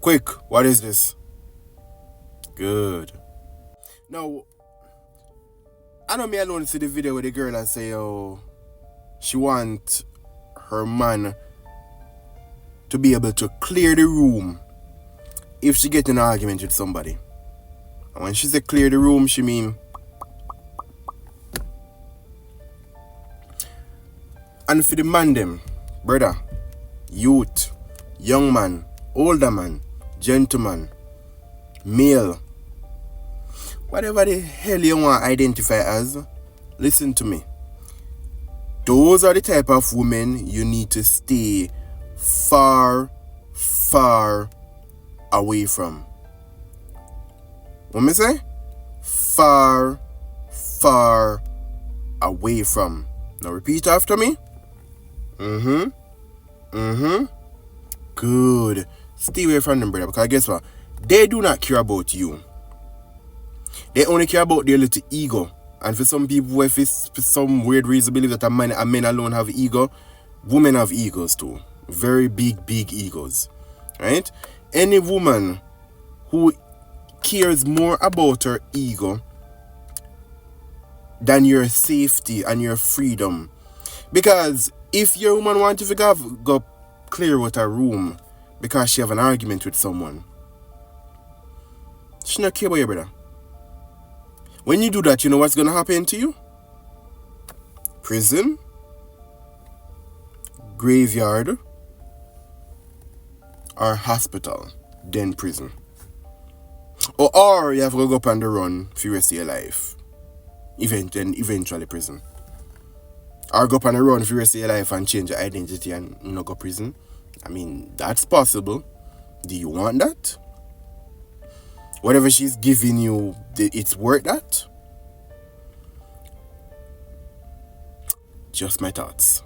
Quick, what is this? Good. Now, I know me alone see the video with the girl and say, oh, she want her man to be able to clear the room if she get in an argument with somebody. And when she say clear the room, she mean and for the man them, brother, youth, young man, older man, gentleman, male, whatever the hell you want to identify as, listen to me. Those are the type of women you need to stay far, far away from. What me say? Far, far away from. Now repeat after me. Good. Stay away from them, brother, because guess what? They do not care about you. They only care about their little ego. And for some people, if it's for some weird reason believe that a men alone have ego, women have egos too. Very big, big egos. Right? Any woman who cares more about her ego than your safety and your freedom. Because if your woman wants to go clear with her room because she have an argument with someone, she not care about you, brother. When you do that, you know what's going to happen to you? Prison, graveyard, or hospital, then prison. Or you have to go up on the run for the rest of your life. Eventually prison. Or go up on the run for the rest of your life and change your identity and not go prison. I mean, that's possible. Do you want that? Whatever she's giving you, it's worth that? Just my thoughts.